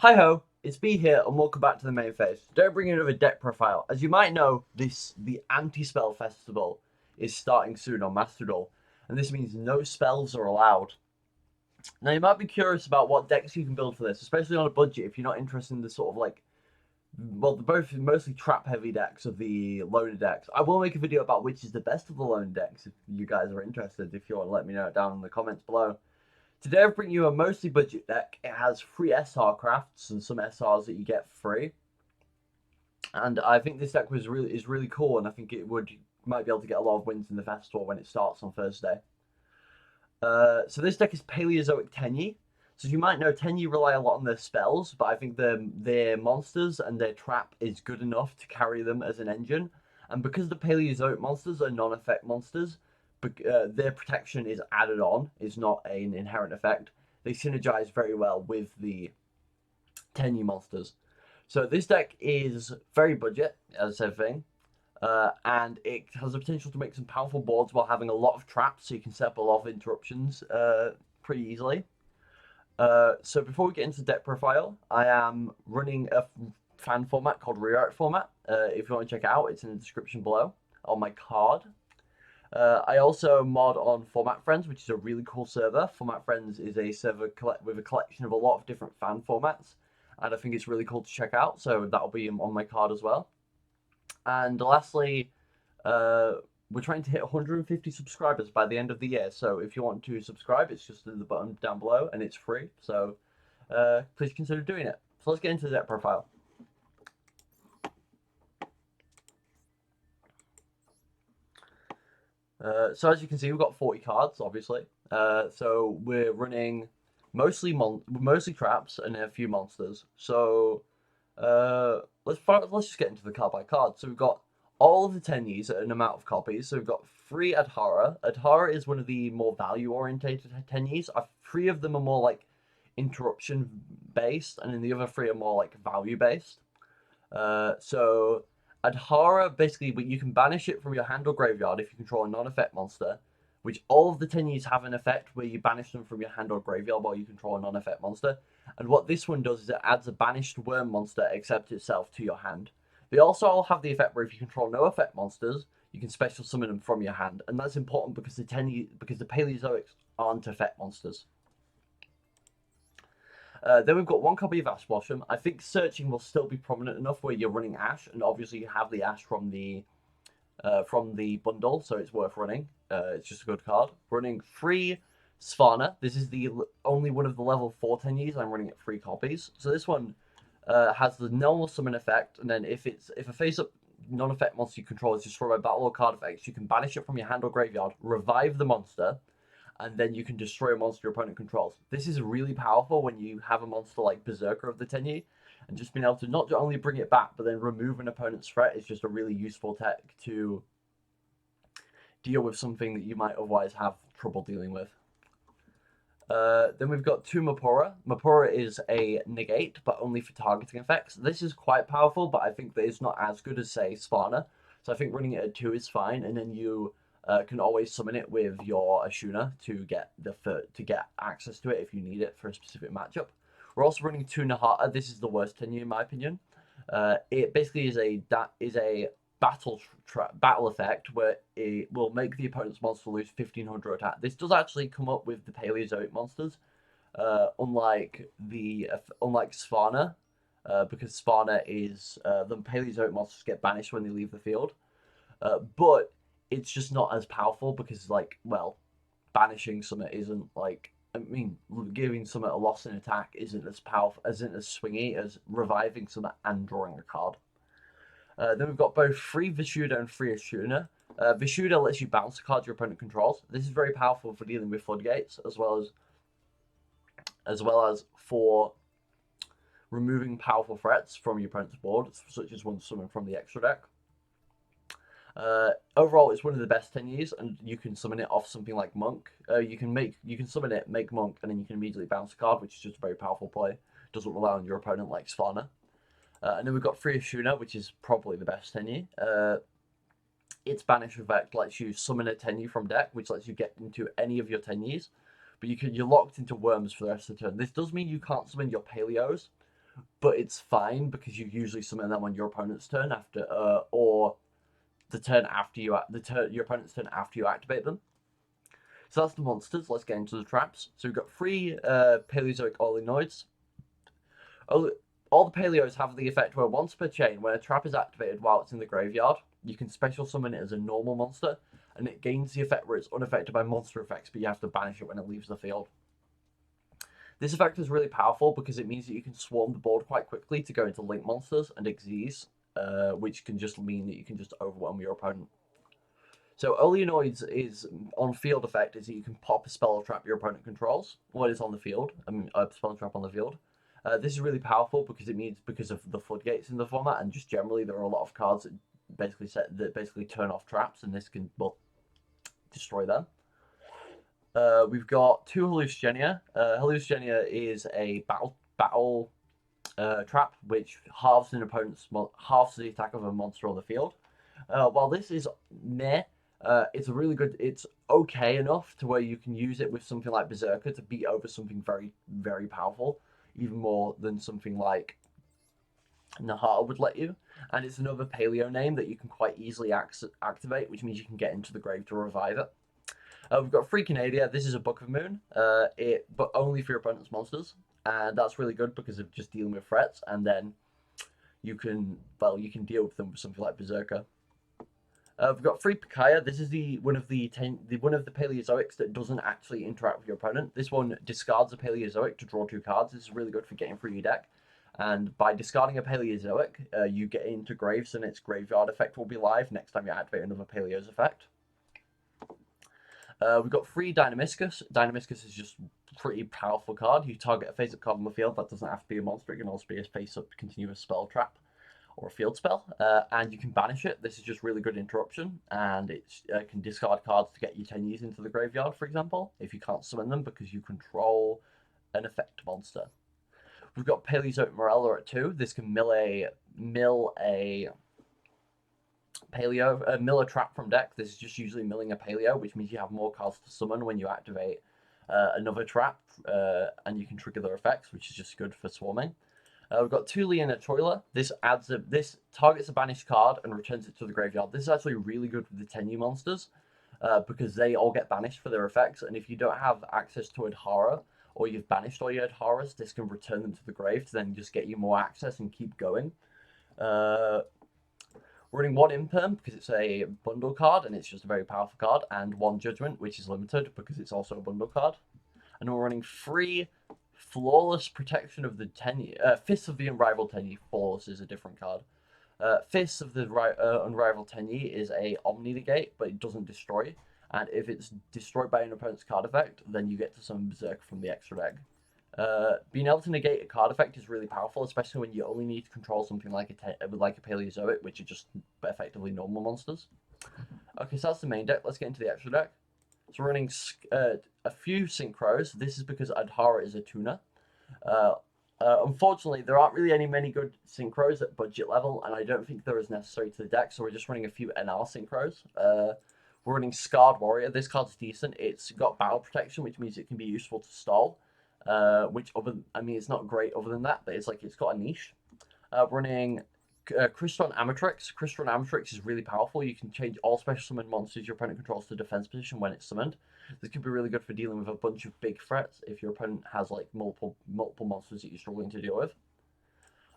Hi ho, it's B here and welcome back to the main phase. Today I bring you another deck profile. As you might know, the Anti-Spell Festival is starting soon on Master Duel, and this means no spells are allowed. Now you might be curious about what decks you can build for this, especially on a budget if you're not interested in the sort of like, well, both mostly trap heavy decks of the loner decks. I will make a video about which is the best of the loner decks if you guys are interested, if you want to let me know down in the comments below. Today I've bring you a mostly budget deck. It has free SR crafts and some SRs that you get free. And I think this deck is really cool, and I think might be able to get a lot of wins in the festival when it starts on Thursday. So this deck is Paleozoic Tenyi. So you might know Tenyi rely a lot on their spells, but I think their monsters and their trap is good enough to carry them as an engine. And because the Paleozoic monsters are non-effect monsters, their protection is added on, is not an inherent effect. They synergize very well with the Tenyi monsters. So this deck is very budget, as everything, and it has the potential to make some powerful boards while having a lot of traps, so you can set up a lot of interruptions pretty easily. So before we get into the deck profile, I am running a fan format called Rewrite Format. If you want to check it out, it's in the description below on my card. I also mod on Format Friends, which is a really cool server. Format Friends is a server with a collection of a lot of different fan formats, and I think it's really cool to check out, so that'll be on my card as well. And lastly, we're trying to hit 150 subscribers by the end of the year, so if you want to subscribe, it's just in the button down below, and it's free, so please consider doing it. So let's get into the deck profile. So as you can see, we've got 40 cards, obviously. So we're running mostly traps and a few monsters. So let's just get into the card by card. So we've got all of the Tenyis at an amount of copies. So we've got 3 Adhara. Adhara is one of the more value-orientated Tenyis. 3 of them are more like interruption-based, and then the other 3 are more like value-based. So Adhara, basically, you can banish it from your hand or graveyard if you control a non-effect monster, which all of the Tenyis have an effect where you banish them from your hand or graveyard while you control a non-effect monster. And what this one does is it adds a banished worm monster except itself to your hand. They also all have the effect where if you control no effect monsters, you can special summon them from your hand, and that's important because the Paleozoics aren't effect monsters. Then we've got 1 copy of Ash Blossom. I think searching will still be prominent enough where you're running Ash, and obviously you have the Ash from the bundle, so it's worth running. It's just a good card. Running 3 Sthana. This is the only one of the level 4 Tenyis. I'm running it 3 copies. So this one has the normal summon effect, and then if a face-up non-effect monster you control is destroyed by battle or card effects, you can banish it from your hand or graveyard, revive the monster, and then you can destroy a monster your opponent controls. This is really powerful when you have a monster like Berserker of the Tenyi, and just being able to not only bring it back, but then remove an opponent's threat is just a really useful tech to deal with something that you might otherwise have trouble dealing with. Then we've got 2 Mapura. Mapura is a negate, but only for targeting effects. This is quite powerful, but I think that it's not as good as, say, Sthana. So I think running it at 2 is fine, and then you can always summon it with your Ashuna to get access to it if you need it for a specific matchup. We're also running 2 Nahata. This is the worst Tenyi in my opinion. It basically is a battle effect where it will make the opponent's monster lose 1500 attack. This does actually come up with the Paleozoic monsters, unlike Sthana, because Sthana is the Paleozoic monsters get banished when they leave the field, but it's just not as powerful because, like, well, banishing something isn't like, I mean, giving something a loss in attack isn't as powerful, isn't as swingy as reviving something and drawing a card. Then we've got both 3 Vishuda and 3 Ashuna. Vishuda lets you bounce a card your opponent controls. This is very powerful for dealing with floodgates, as well as for removing powerful threats from your opponent's board, such as one summon from the extra deck. Overall, it's one of the best Tenyis, and you can summon it off something like Monk. You can summon it, make Monk, and then you can immediately bounce a card, which is just a very powerful play. Doesn't rely on your opponent like Sthana. And then we've got 3 Ashuna, which is probably the best Tenyi. Its banish effect lets you summon a Tenyi from deck, which lets you get into any of your Tenyis, but you're locked into worms for the rest of the turn. This does mean you can't summon your Paleos, but it's fine because you usually summon them on your opponent's turn after, or the turn after you your opponent's turn after you activate them. So that's the monsters. Let's get into the traps. So we've got 3 Paleozoic Olenoides. All the Paleos have the effect where once per chain, when a trap is activated while it's in the graveyard, you can special summon it as a normal monster, and it gains the effect where it's unaffected by monster effects, but you have to banish it when it leaves the field. This effect is really powerful because it means that you can swarm the board quite quickly to go into link monsters and Xyz, which can just mean that you can just overwhelm your opponent. So Olenoids is on field effect is that you can pop a spell trap your opponent controls when it's on the field. I mean, a spell trap on the field. This is really powerful because it means because of the floodgates in the format, and just generally there are a lot of cards that basically turn off traps, and this can destroy them. We've got 2 Hallucigenia. Hallucigenia is a battle trap which halves the attack of a monster on the field. While this is meh, it's a really good. It's okay enough to where you can use it with something like Berserker to beat over something very, very powerful, even more than something like Nahata would let you. And it's another Paleo name that you can quite easily activate, which means you can get into the grave to revive it. We've got 3 Canadia. This is a Book of Moon, but only for your opponent's monsters, and that's really good because of just dealing with threats, and then you can deal with them with something like Berserker. We've got 3 Pikaia. This is one of the Paleozoics that doesn't actually interact with your opponent. This one discards a Paleozoic to draw 2 cards. This is really good for getting through your deck. And by discarding a Paleozoic, you get into graves, and its graveyard effect will be live next time you activate another Paleo's effect. We've got 3 Dinomischus. Dinomischus is just a pretty powerful card. You target a face-up card on the field. That doesn't have to be a monster. It can also be a face-up continuous spell trap or a field spell. And you can banish it. This is just really good interruption. And it can discard cards to get your Tenyis into the graveyard, for example, if you can't summon them because you control an effect monster. We've got Paleozoic Marrella at 2. This can mill a trap from deck. This is just usually milling a Paleo, which means you have more cards to summon when you activate another trap, and you can trigger their effects, which is just good for swarming. We've got 2 Leanchoilia. This targets a banished card and returns it to the graveyard. This is actually really good with the Tenyi monsters because they all get banished for their effects, and if you don't have access to Adhara, or you've banished all your Adharas, this can return them to the grave to then just get you more access and keep going. Running 1 Imperm because it's a bundle card and it's just a very powerful card, and 1 Judgment, which is limited because it's also a bundle card. And we're running 3 Flawless Protection of the Tenyi. Fists of the Unrivaled Tenyi. Flawless is a different card. Fists of the Unrivaled Tenyi is a Omni Negate, but it doesn't destroy. And if it's destroyed by an opponent's card effect, then you get to summon Berserker from the extra deck. Being able to negate a card effect is really powerful, especially when you only need to control something like a Paleozoic, which are just effectively normal monsters. Okay, so that's the main deck. Let's get into the extra deck. So we're running a few Synchros. This is because Adhara is a tuner. Unfortunately, there aren't really many good Synchros at budget level, and I don't think they're as necessary to the deck, so we're just running a few NR Synchros. We're running Scarred Warrior. This card's decent. It's got battle protection, which means it can be useful to stall. It's not great other than that, but it's got a niche. Running Crystron Ametrix. Crystron Ametrix is really powerful. You can change all special summon monsters your opponent controls to defense position when it's summoned. This could be really good for dealing with a bunch of big threats if your opponent has multiple monsters that you're struggling to deal with.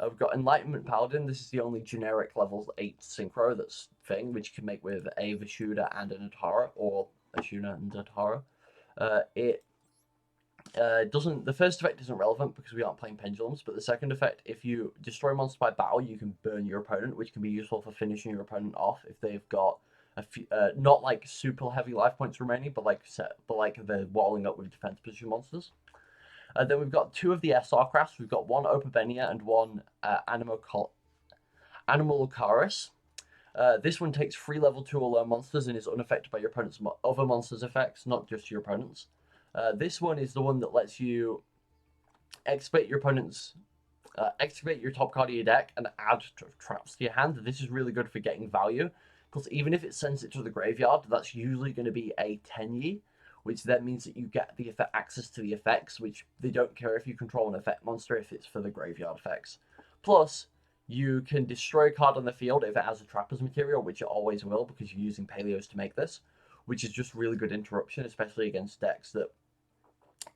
We've got Enlightenment Paladin. This is the only generic level 8 synchro that's thing, which you can make with a Vishuda and an Adhara, or Ashuna and Adhara. The first effect isn't relevant because we aren't playing pendulums, but the second effect, if you destroy a monster by battle, you can burn your opponent, which can be useful for finishing your opponent off if they've got a few, not super heavy life points remaining, but they're walling up with defense position monsters. Then we've got 2 of the SR crafts. We've got 1 Opabinia and 1 Anomalocaris. This one takes 3 level 2 or lower monsters and is unaffected by your opponent's other monsters' effects, not just your opponent's. This one is the one that lets you excavate your opponent's, excavate your top card of your deck and add traps to your hand. This is really good for getting value, because even if it sends it to the graveyard, that's usually going to be a Tenyi, which then means that you get the access to the effects, which they don't care if you control an effect monster if it's for the graveyard effects. Plus, you can destroy a card on the field if it has a Trapper's material, which it always will because you're using Paleos to make this, which is just really good interruption, especially against decks that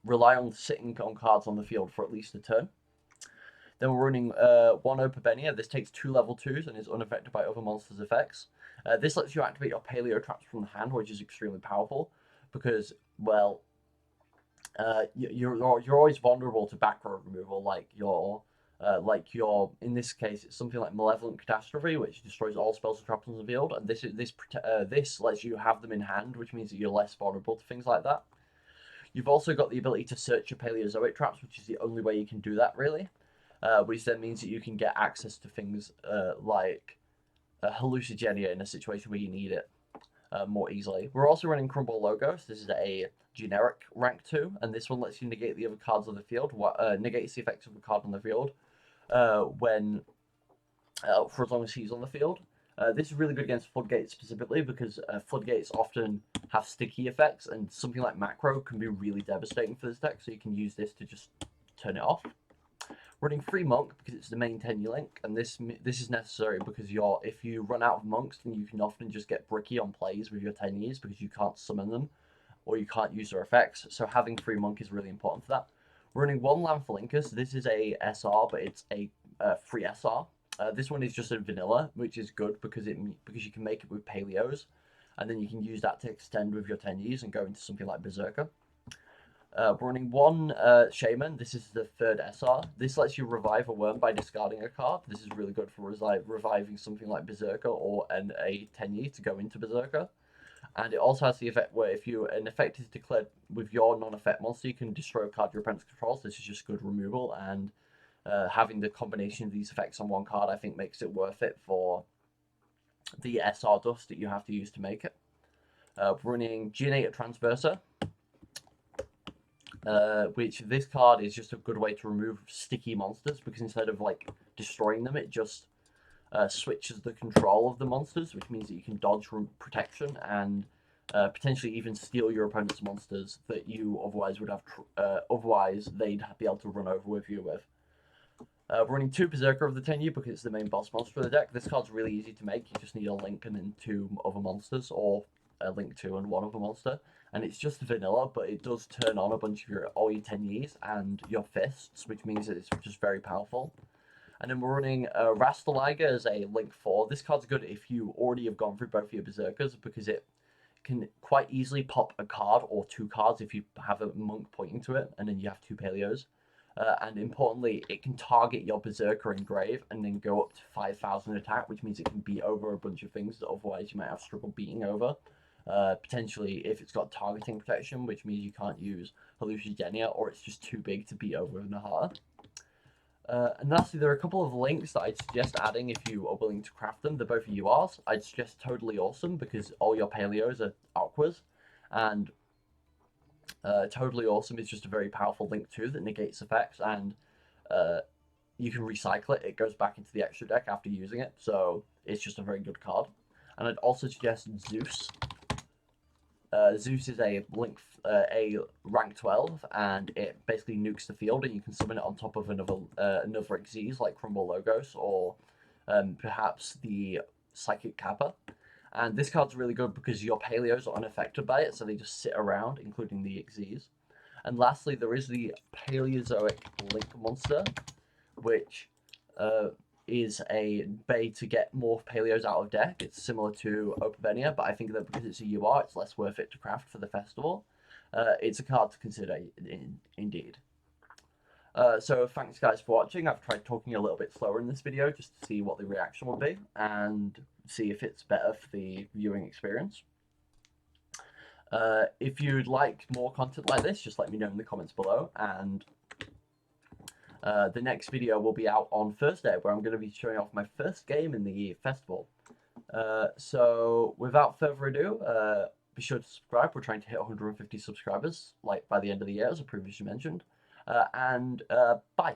rely on sitting on cards on the field for at least a turn. Then we're running one Opabinia. This takes 2 level 2s and is unaffected by other monsters' effects. This lets you activate your Paleo traps from the hand, which is extremely powerful because, well, you're always vulnerable to back row removal, like your in this case it's something like Malevolent Catastrophe, which destroys all spells and traps on the field, and this lets you have them in hand, which means that you're less vulnerable to things like that. You've also got the ability to search your Paleozoic traps, which is the only way you can do that really, which then means that you can get access to things like Hallucigenia in a situation where you need it more easily. We're also running Crumble Logos. This is a generic rank 2, and this one lets you negate the other cards on the field, negates the effects of the card on the field when for as long as he's on the field. This is really good against Floodgates specifically because Floodgates often have sticky effects, and something like Macro can be really devastating for this deck, so you can use this to just turn it off. Running free Monk because it's the main Tenyi link, and this is necessary because if you run out of monks, then you can often just get bricky on plays with your Tenyis because you can't summon them or you can't use their effects. So having free Monk is really important for that. We're running one LANphorhynchus. This is a SR, but it's a free SR. This one is just a vanilla, which is good because you can make it with Paleos, and then you can use that to extend with your Tenyis and go into something like Berserker. We're running one Shaman. This is the 3rd SR. This lets you revive a worm by discarding a card. This is really good for reviving something like Berserker or a Tenyi to go into Berserker. And it also has the effect where if an effect is declared with your non-effect monster, you can destroy a card your opponent controls. This is just good removal, and having the combination of these effects on one card, I think, makes it worth it for the SR dust that you have to use to make it. Running Geonator Transverser. Which this card is just a good way to remove sticky monsters because instead of like destroying them, it just switches the control of the monsters, which means that you can dodge from protection and potentially even steal your opponent's monsters that you otherwise would have. Otherwise, they'd be able to run over with you with. We're running 2 Berserker of the Tenyi because it's the main boss monster of the deck. This card's really easy to make. You just need a link and then 2 other monsters, or a link 2 and 1 other monster. And it's just vanilla, but it does turn on a bunch of all your Tenyis and your fists, which means that it's just very powerful. And then we're running Rasterliger as a link 4. This card's good if you already have gone through both your Berserkers because it can quite easily pop a card or 2 cards if you have a monk pointing to it, and then you have 2 Paleos. And importantly, it can target your Berserker in Grave and then go up to 5,000 attack, which means it can beat over a bunch of things that otherwise you might have struggled beating over. Potentially if it's got targeting protection, which means you can't use Hallucigenia, or it's just too big to beat over Nahata. And lastly, there are a couple of links that I'd suggest adding if you are willing to craft them. They're both URs. I'd suggest Totally Awesome because all your Paleos are Aquas, and Totally Awesome is just a very powerful link too that negates effects, and you can recycle it. It goes back into the extra deck after using it, so it's just a very good card. And I'd also suggest Zeus. Zeus is a rank 12, and it basically nukes the field, and you can summon it on top of another Xyz like Crumble Logos or perhaps the Psychic Kappa. And this card's really good because your Paleos are unaffected by it, so they just sit around, including the Xyz. And lastly, there is the Paleozoic Link Monster, which is a way to get more Paleos out of deck. It's similar to Opabinia, but I think that because it's a UR, it's less worth it to craft for the festival. It's a card to consider, indeed. So thanks guys for watching. I've tried talking a little bit slower in this video just to see what the reaction will be and see if it's better for the viewing experience. If you'd like more content like this, just let me know in the comments below, and the next video will be out on Thursday, where I'm going to be showing off my first game in the festival. So without further ado, be sure to subscribe. We're trying to hit 150 subscribers, like by the end of the year, as I previously mentioned. And bye.